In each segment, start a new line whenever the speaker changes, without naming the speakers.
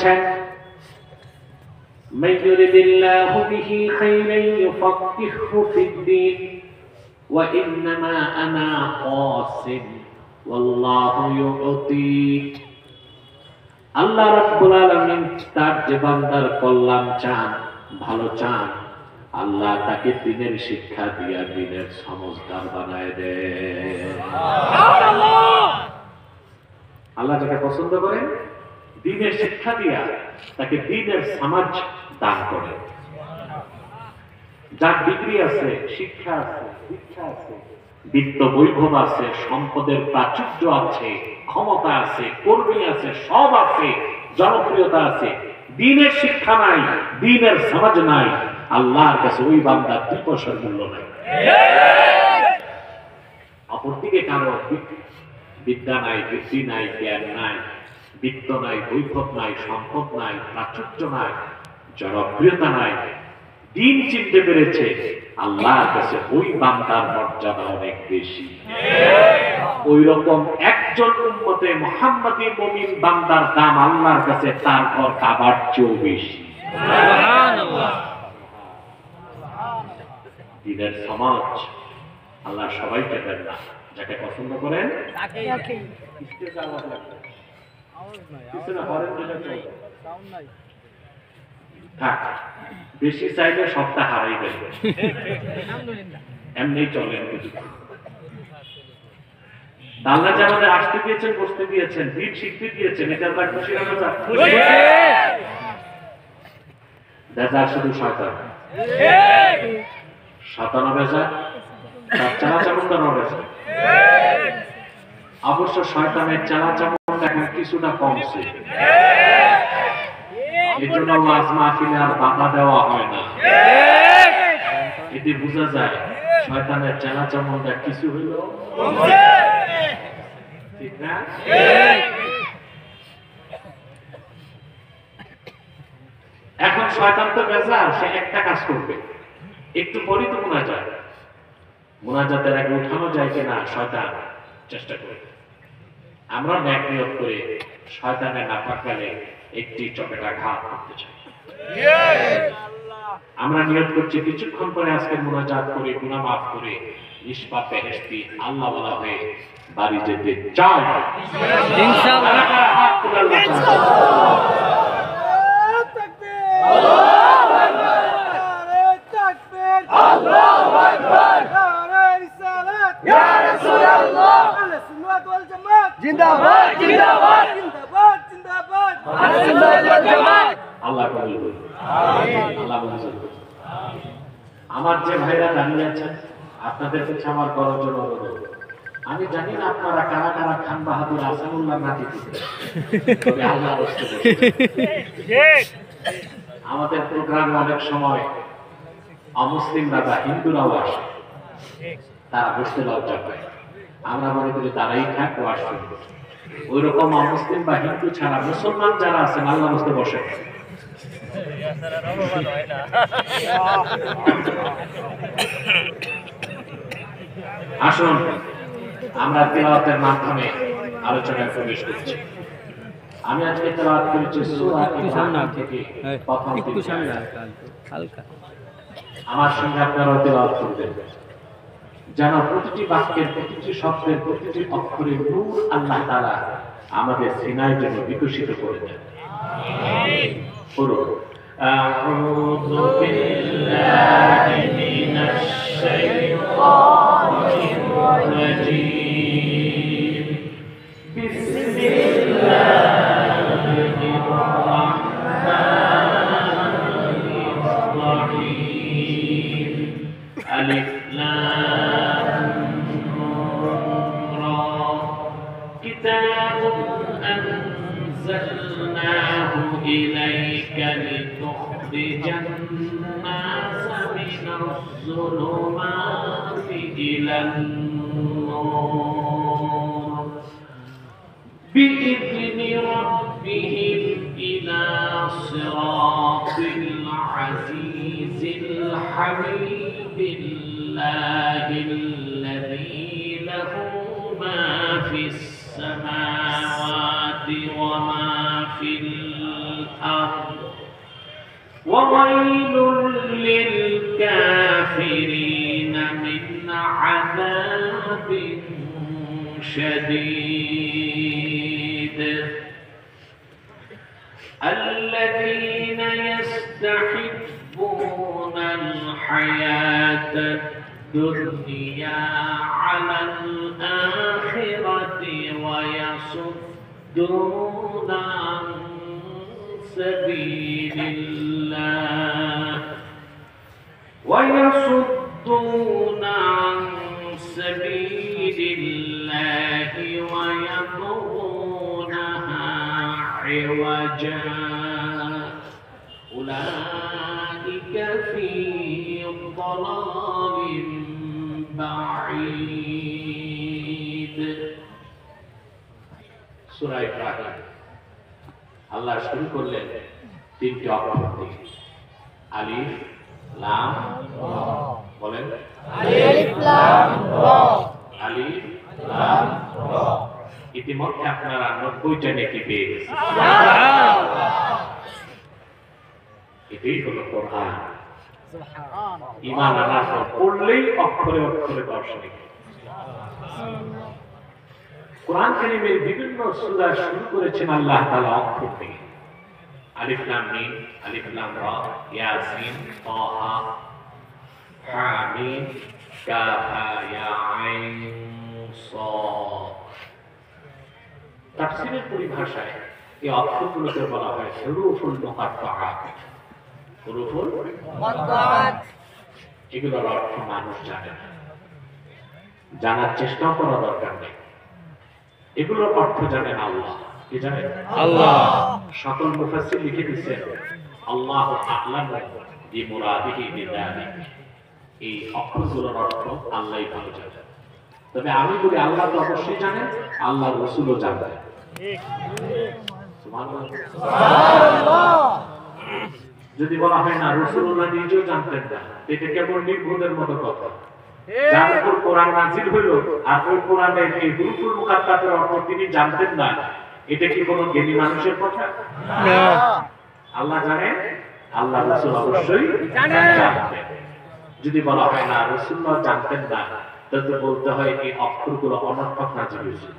বলেছেন, মান ইউরিদিল্লাহু বিহি খাইরান ইউফাক্কিহহু ফিদ-দ্বীন ওয়া ইন্নামা আনা কাসিম ওয়াল্লাহু ইউতি। আল্লাহ রাব্বুল আলামিন তার যে বান্দার কল্যাণ চান, ভালো চান, আল্লাহ তাকে দ্বীনের শিক্ষা দিয়া দ্বীনের সমঝদার বানায় দেন। আল্লাহ যাকে পছন্দ করেন দ্বীনের শিক্ষা দিয়া তাকে দ্বীনের সমাজ দান করেন। যার ডিগ্রি আছে, শিক্ষা আছে, দীক্ষা আছে, বিত্ত বৈভব আছে, সম্পদের প্রাচুর্য আছে, ক্ষমতা আছে, কর্মী আছে, সব আছে, জনপ্রিয়তা আছে, দ্বীনের শিক্ষা নাই, দ্বীনের সমাজ নাই, আল্লাহর কাছে ওই বান্দার 2 পয়সার মূল্য নাই। অপরদিকে কারো বিদ্যা নাই, বুদ্ধি নাই, জ্ঞান নাই, বিত্ত নাই, বৈভব নাই, সম্পদ নাই, প্রাচুর্য নাই, জনপ্রিয়তা নাই, দ্বীন চিনতে পেরেছে, আল্লাহর কাছে ওই বান্দার মর্যাদা অনেক বেশি। ওই রকম একজন উম্মতে মুহাম্মাদি মুমিন বান্দার দাম আল্লাহর কাছে তার ঘর কাবার চেয়েও বেশি। সুবহানাল্লাহ। দ্বীনের সমাজ আল্লাহ সবাইকে দেন না, যাকে পছন্দ করেন তাকে স্টেজে আওয়াজ লাগবে, কিছু না করেন যেটা চলবে, সাউন্ড নাই, থাক, বেশি চাইলে সবটা হারাই দেবে, এমনি চলেন কিছু। আল্লাহ যে আমাদের আসতে দিয়েছেন, বসতে দিয়েছেন, দ্বীন শিখতে দিয়েছেন, এটা আল্লাহ খুশি না বেজার? বেজার শুধু শয়তান, শয়তান বেজার, তার চালাচামুন্ডা বেজার। অবশ্য শয়তানের চালাচামুন্ডা এখন কিছুটা কমছে, এজন্য ওয়াজ মাহফিলে আর বাধা দেওয়া হয় না। এতে বোঝা যায় শয়তানের চালাচামুন্ডা কিছু হইল, ঠিক না? এখন শয়তান তো বেজার, সে একটা কাজ করবে, একটু পরই তো মুনাজাতের আগে উঠানো যায় কিনা শয়তান চেষ্টা করে। আমরা ন্যাক নিয়ত করে শয়তানের নাপাকালে একটি চপেটা ঘাত করতে চাই। আমরা নিয়ত করছি কিছুক্ষণ পরে আজকে মুনাজাত করে গুনাহ মাফ করে নিষ্পাপ বেহেশতি আল্লাহ ওয়ালা হয়ে বাড়ি যেতে চাই ইনশাআল্লাহ। আল্লাহু আকবার, তাকবীর, আল্লাহু আকবার, নারে রিসালাত, ইয়া রাসূলুল্লাহ, আহলে সুন্নাত ওয়াল জামাত জিন্দাবাদ, জিন্দাবাদ, জিন্দাবাদ, জিন্দাবাদ, আহলে সুন্নাত ওয়াল জামাত। আল্লাহ কবুল করুন, আমিন। আল্লাহ মঞ্জুর করুন। আমার যে ভাইরা দাঁড়িয়ে আছেন, আপনাদের কাছে আমার করজোড় অনুরোধ, আমি জানি না আপনারা কারা কারা খান বাহাদুর আসাদুল্লাহ নাতি, তবে আল্লাহ বলতে আমাদের প্রোগ্রামে অনেক সময় অমুসলিমরা বা হিন্দুরাও আসে, তারা বসতে লজ্জা পায়, আমরা মনে করি তারাই খাক ও আসবে। ওই রকম অমুসলিম বা হিন্দু ছাড়া মুসলমান যারা আছেন আল্লাহ বসতে বসে। আসুন আমরা তিলাওয়াতের মাধ্যমে আলোচনায় প্রবেশ করছি। আমি আজকে তেলাওয়াত করেছি সূরা ইমরান থেকে প্রথম থেকে হালকা। আমার সঙ্গে আপনারা তেলাওয়াত করবেন, যেন প্রতিটি বাক্যের, প্রতিটি শব্দের, প্রতিটি অক্ষরে নূর আল্লাহ তাআলা আমাদের সিনায় যেন বিকশিত করে দেন। আমিন। পড়ুন। আউযু বিল্লাহি মিনাশ শাইতানির রাজীম। বিসমিল্লাহির রাহমানির রাহিম। আলিফ লাম রা। কিতাবুন আনজালনাহু ইলাইকা লিতুখরিজান নাস মিনাজ যুলুমাতি ইলান নূর বিইذনি রাব্বিহিম ইলা সিরাতিল আজিজিল হামিদিল্লাহিল্লাযী লাহু মা ফিস السماوات وما في الأرض
الأرض وويل للكافرين من عذاب شديد الذين يستحبون الحياة الدنيا على الآخرة ويصدون عن سبيل الله ويبغونها عوجا أولئك في ضلال بعيد সূরা ইব্রাহিম আল্লাহ শুরু করলেন তিনটি অক্ষর দিয়ে আলিফ লাম রা বলেন আলিফ লাম রা আলিফ লাম রা ইতিমধ্যে আপনারা 90টা নেকি পেয়ে গেছেন এটাই হলো কোরআন সুবহানাল্লাহ ঈমান আনার পর পড়লেই অক্ষরে অক্ষরে দর্শনিক কোরআন কারীমের বিভিন্ন সূরা শুরু করেছেন আল্লাহ তাআলা অক্ষর দিয়ে আলিফ লাম মিম আলিফ লাম রা ইয়াসিন তাহা হামিম কাফ ইয়া আইন সাদ তাফসীরের পরিভাষায় এই অক্ষরগুলোকে বলা হয় হুরুফুল মুকাত্তাআত হুরুফুল মুকাত্তাআত এগুলোর অর্থ মানুষ জানে না জানার চেষ্টা করা দরকার নেই এগুলোর অর্থ জানেন আল্লাহ কি জানেন আল্লাহ সকল মুফাসসির লিখে দিয়েছেন আল্লাহু আ'লামু বিমুরাদিহি বিযালিক এই অক্ষরগুলোর অর্থ আল্লাহই ভালো জানেন তবে আমি বলি আল্লাহ তো অবশ্যই জানেন আল্লাহ রাসূলও জানেন ঠিক সুবহানাল্লাহ যদি বলা হয় না রাসূলুল্লাহ নিজেও জানতেন না এটা কেবল নির্বোধের মতো কথা যার উপর কোরআন নাযিল হলো আর ওই কোরআনের এই হুরুফুল মুকাত্তাতের অর্থ তিনি জানতেন না এটা কি কোনো জ্ঞানী মানুষের কথা না আল্লাহ জানেন আল্লাহ রাসূল অবশ্যই জানেন যদি বলা হয় না রাসূলুল্লাহ জানতেন না তবে বলতে হয় এই অক্ষরগুলো অনর্থক নাযিল হয়েছে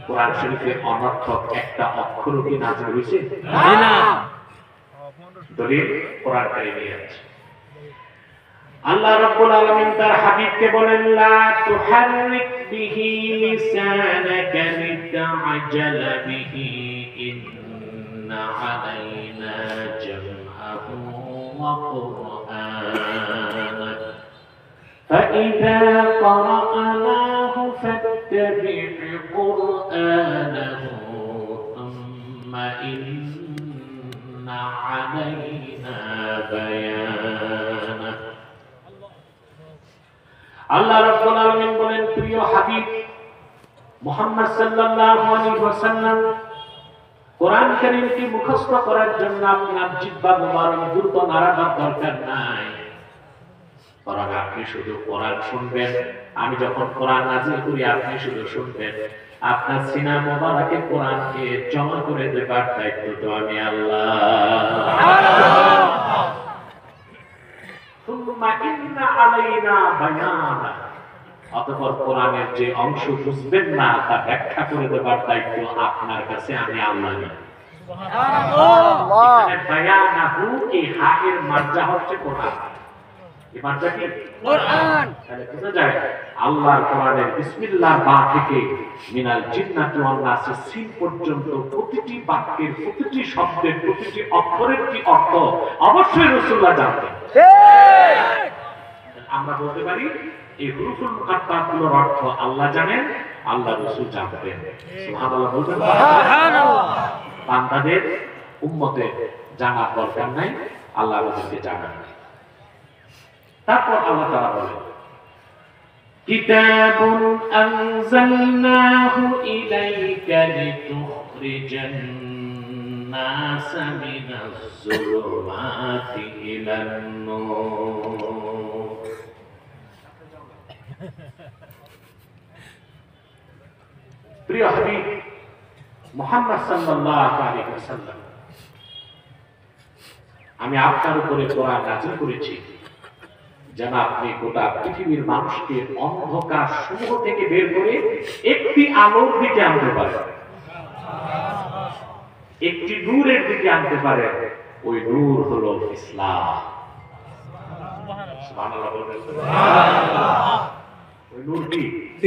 কোরআন শরীফে অনর্থক একটা অক্ষরও কি নাযিল হয়েছে না দলিল কোরআন কারীমে আছে আল্লাহ রাব্বুল আলামিন তার হাবিবকে বলেন লা তুহাররিক বিহি লিসানাকা লিতা'জালা বিহি ইন্না আলাইনা জামআহু ওয়া কুরআনা فإذا قرأناه فاتبع قرآنه ثم إن علينا بيانه আল্লাহ রাব্বুল আলামিন বলেন প্রিয় হাবিব মুহাম্মদ সাল্লাল্লাহু আলাইহি ওয়াসাল্লাম কোরআন কারীমকে মুখস্থ করার জন্য আপনার জিহ্বা মুবারক দ্রুত নাড়াবার দরকার নাই বরং আপনি শুধু কোরআন শুনবেন আমি যখন কোরআন নাযিল করি আপনি শুধু শুনবেন আপনার সিনা মুবারকে কোরআনকে জমা করে দেবার দায়িত্ব তো আমি আল্লাহ সুবহানাল্লাহ সুম্মা ইন্না আলাইনা বায়ানা অতঃপর কোরআনের যে অংশ বুঝবেন না তা ব্যাখ্যা করে দেবার দায়িত্ব আপনার কাছে আমি আল্লাহ সুবহানাল্লাহ এখানে বায়ানাহু এই হায়ের মার্জা হচ্ছে কোরআন এই মার্জা কি কোরআন তাহলে বুঝা যায় আল্লাহর কোরআনের বিসমিল্লাহ বা থেকে মিনাল জিন্নাতি ওয়ান নাস সিন পর্যন্ত প্রতিটি বাক্যের প্রতিটি শব্দের প্রতিটি অক্ষরের কি অর্থ অবশ্যই রাসূলুল্লাহ জানতেন ঠিক আমরা বলতে পারি এই হুরুফুল মুকাত্তাতগুলোর অর্থ আল্লাহ জানেন আল্লাহ রাসূল জানতেন সুবহানাল্লাহ বলতেন সুবহানাল্লাহ বান্দাদের উম্মতের জানার দরকার নাই আল্লাহ রাসূলকে জানান তারপর আল্লাহ তাআলা বলেন কিতাবুন আনজালনাহু ইলাইকা লিতুখরিজান নাসা মিনাজ যুলুমাতি ইলান নূর প্রিয় হাবিব মুহাম্মদ সাল্লাল্লাহু আলাইহি ওয়াসাল্লাম আমি আপনার উপরে কোরআন নাযিল করেছি যেন আপনি গোটা পৃথিবীর মানুষকে অন্ধকার সমূহ থেকে বের করে একটি আলোর দিকে আনতে পারেন, একটি নূরের দিকে আনতে পারেন। ওই নূর হলো ইসলাম। সুবহানাল্লাহ বলবেন। ওই নূর কি?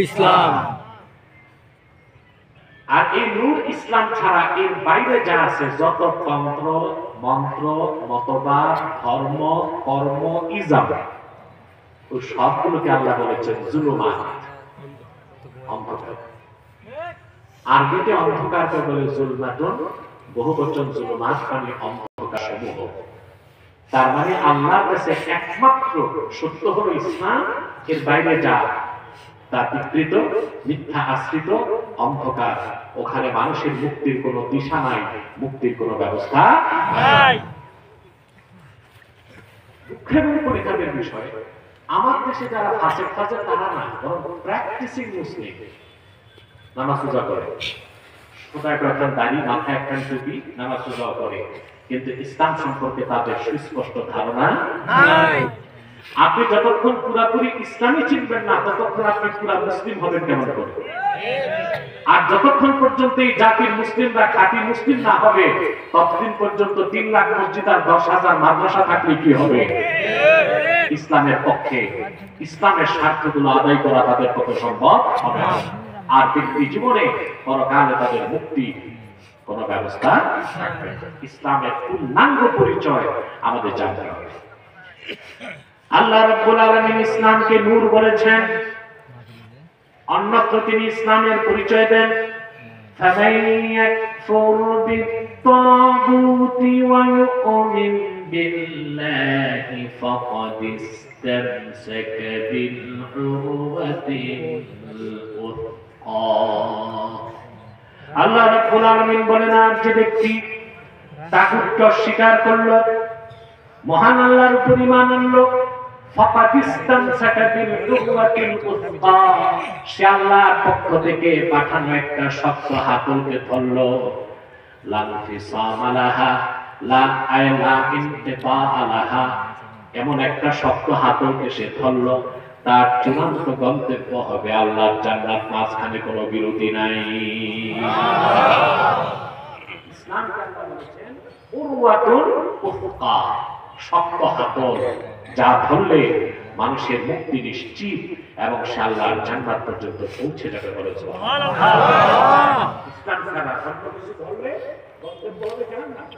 ইসলাম।
আর এই নূর ইসলাম ছাড়া এর বাইরে যা আছে, যত তন্ত্র মন্ত্র মতবাদ ধর্ম কর্ম ইজাম, ওই সবগুলোকে আল্লাহ বলেছেন জুলুমাত, অন্ধকার। আরবিতে অন্ধকারকে বলে জুলমাতুন, বহুবচন জুলুমাত মানে অন্ধকার সমূহ। তার মানে আল্লাহর কাছে একমাত্র সত্য হলো ইসলাম, এর বাইরে যা তা বিকৃত মিথ্যা আশ্রিত অন্ধকার। ওখানে মানুষের মুক্তির কোনো দিশা নাই, মুক্তির কোনো ব্যবস্থা নাই। দুঃখের পরিতাপের বিষয়, আমার দেশে যারা ফাসেক ফাসেক তারা না, বরং প্র্যাকটিসিং মুসলিম নামাজ রোজা করে, কোথায় একখান দাড়ি মাথায় একখান টুপি, নামাজ রোজা করে, কিন্তু ইসলাম সম্পর্কে তাদের সুস্পষ্ট ধারণা নাই। আপনি যতক্ষণ পুরাপুরি ইসলামই চিনবেন না, ততক্ষণ আপনি পুরা মুসলিম হবেন কেমন করে? আর যতক্ষণ পর্যন্ত এই জাতির মুসলিমরা খাঁটি মুসলিম না হবে, ততদিন পর্যন্ত 3 লাখ মসজিদ আর 10,000 মাদ্রাসা থাকলে কি হবে? ইসলামের পক্ষে ইসলামের স্বার্থগুলো আদায় করা তাদের পক্ষে সম্ভব হবে না। আর ব্যক্তি জীবনে পরকালে তাদের মুক্তি কোনো ব্যবস্থা থাকবে না। ইসলামের পূর্ণাঙ্গ পরিচয় আমাদের জানতে হবে। আল্লাহ রাব্বুল আলামিন ইসলামকে নূর বলেছেন, অন্যত্র তিনি ইসলামের পরিচয় দেন ফামান ইয়াকফুর বিত-তাগুতি ওয়া ইউমিন বিল্লাহি ফাকাদ ইসতামসাকা বিল-উরওয়াতিল উসকা। আল্লাহ রাব্বুল আলামিন বলেন, আর যে ব্যক্তি তাগুতকে অস্বীকার করলো, মহান আল্লাহর উপর ঈমান আনলো, ফাকাদ ইসতামসাকা বিল-উরওয়াতিল উসকা, সে আল্লাহর পক্ষ থেকে পাঠানো একটা শক্ত হাতলকে ধরলো। লা ইনফিসামা লাহা, লা আয়লা ইনতিফা লাহা, এমন একটা শক্ত হাতলকে সে ধরলো, তার চূড়ান্ত গন্তব্য হবে আল্লাহর জান্নাত, মাঝখানে কোনো বিরতি নাই। ইসলাম কাকে বলেছেন? উরওয়াতুল উসকা, শক্ত হাতল, যা ধরলে মানুষের মুক্তি নিশ্চিত এবং সে আল্লাহর জান্নাত পর্যন্ত পৌঁছে যাবে বলে সুবহানাল্লাহ। ইসলাম ছাড়া অন্য কিছু ধরলে গন্তব্য হবে জান্নাত,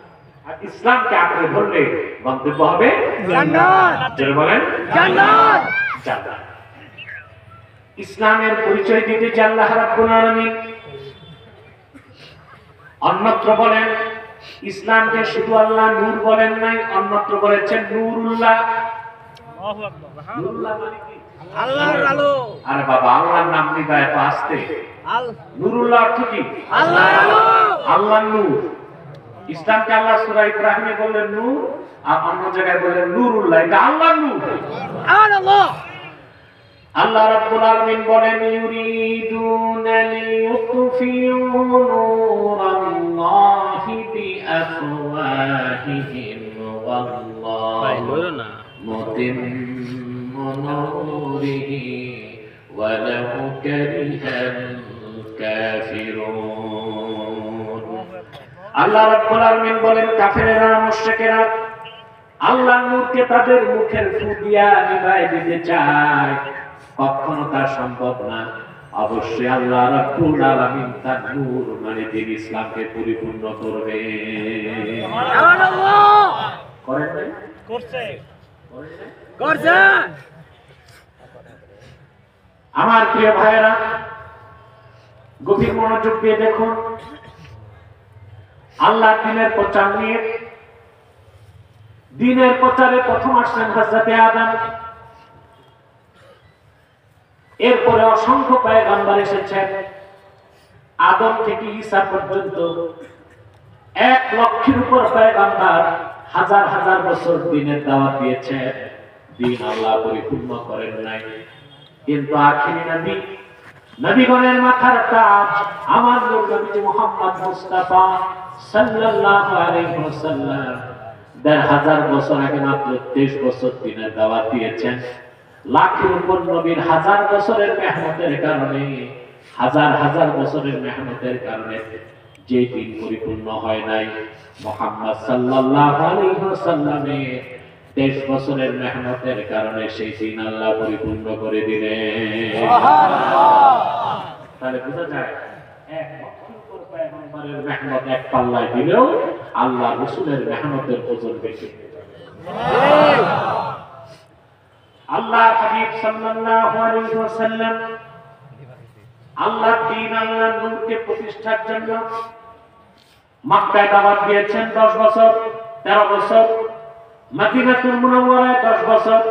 আর ইসলামকে আঁকড়ে ধরলে গন্তব্য হবে
জান্নাত।
যারা বলেন
জান্নাত।
জান্নাত। ইসলামের পরিচয় দিতে যে আল্লাহ রাব্বুল আলামিন অন্যত্র বলেন, ইসলামকে শুধু আল্লাহ নূর বলেন নাই, অন্যত্র বলেছেন নূরুল্লাহ। আল্লাহু আকবার। নূরুল্লাহ মানে কি?
আল্লাহর আলো।
আরে বাবা, আল্লাহর নাম নিবা এত আসতে? নূরুল্লাহ অর্থ কি?
আল্লাহর আলো।
আল্লাহর নূর। ইসলামকে আল্লাহ সূরা ইব্রাহিমে বললেন নূর, আর অন্য জায়গায় বললেন নূরুল্লাহ। এটা আল্লাহর নূর।
সুবহানাল্লাহ।
আল্লাহ রাব্বুল আলামিন বলেন, ইউরিদুনা লিইউতফিউ নূরাল্লাহি বিআফওয়াহিহিম ওয়াল্লাহু মুতিম্মু নূরিহি ওয়ালাউ কারিহাল কাফিরুন। আল্লাহ রাব্বুল আলামিন বলেন, কাফেররা মুশরিকেরা আল্লাহর নূরকে তাদের মুখের ফু দিয়া নিভাই দিতে চায়, কখনো তা সম্ভব না। অবশ্যই আল্লাহ রাব্বুল আলামিন তার নূর মানে দিন ইসলামকে পরিপূর্ণ করবে।
সুবহানাল্লাহ।
করেন নাই?
করছে। করছে।
আমার প্রিয় ভাইয়েরা, গভীর মনোযোগ দিয়ে দেখুন, আল্লাহর দ্বীনের প্রচার নিয়ে, দ্বীনের প্রচারে প্রথম আসলেন হযরতে আদম, এরপরে অসংখ্য পয়গম্বর এসেছেন। আদম থেকে ঈসা পর্যন্ত 1 লক্ষের উপর পয়গম্বর হাজার হাজার বছর দ্বীনের দাওয়াত দিয়েছে, দ্বীন আল্লাহ পরিপূর্ণ করেন নাই। কিন্তু আখিরি নবী, নবীগণের মাথার তাজ আমার নবী মুহাম্মদ মুস্তাফা সাল্লাল্লাহু আলাইহি ওয়াসাল্লাম ১,৫০০ বছর আগে মাত্র 23 বছর দিনের দাওয়াত দিয়েছেন। লাখের উপর নবীর 1000 বছরের মেহনতের কারণে, হাজার হাজার বছরের মেহনতের কারণে যে দিন পরিপূর্ণ হয় নাই, মুহাম্মদ সাল্লাল্লাহু আলাইহি ওয়াসাল্লামের 23 বছরের মেহনতের কারণে সেই দিন আল্লাহ পরিপূর্ণ করে দিলেন। সুবহানাল্লাহ। তাহলে বোঝা যায় এক লক্ষের উপর পয়গম্বরের মেহনত এক পাল্লায় দিলেও আল্লাহ রাসূলের মেহনতের ওজন বেশি। আল্লাহ হাবিব সাল্লাল্লাহু আলাইহি ওয়াসাল্লাম আল্লাহ দ্বীন, আল্লাহ নূরকে প্রতিষ্ঠার জন্য মক্কায় দাওয়াত দিয়েছেন 10 বছর, 13 বছর, মদিনাতুল মুনাওয়ারায় 10 বছর,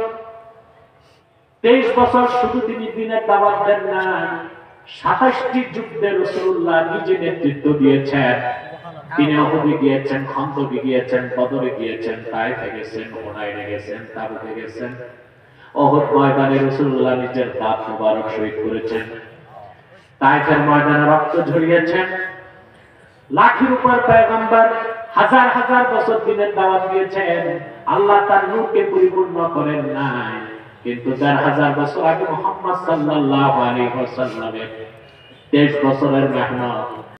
23 বছর শুধু তিনি দ্বীনের দাওয়াত দেন না, 27টি যুদ্ধে রাসূলুল্লাহ নিজে নেতৃত্ব দিয়েছেন। তিনি উহুদে গিয়েছেন, খন্দকে গিয়েছেন, বদরে গিয়েছেন, তায়েফে গেছেন, হুনাইনে গেছেন, তাবুকে গেছেন। উহুদ ময়দানে রাসূলুল্লাহ নিজের দাঁত মোবারক শহীদ করেছেন। তায়েফের ময়দানে রক্ত ঝরিয়েছেন। লাখের উপর পয়গম্বর হাজার হাজার বছর দিনের দাওয়াত দিয়েছেন, আল্লাহ তার নূরকে পরিপূর্ণ করেন নাই। কিন্তু ১,৫০০ বছর আগে মুহাম্মদ সাল্লাল্লাহু আলাইহি ওয়াসাল্লামের 23 বছরের মেহনত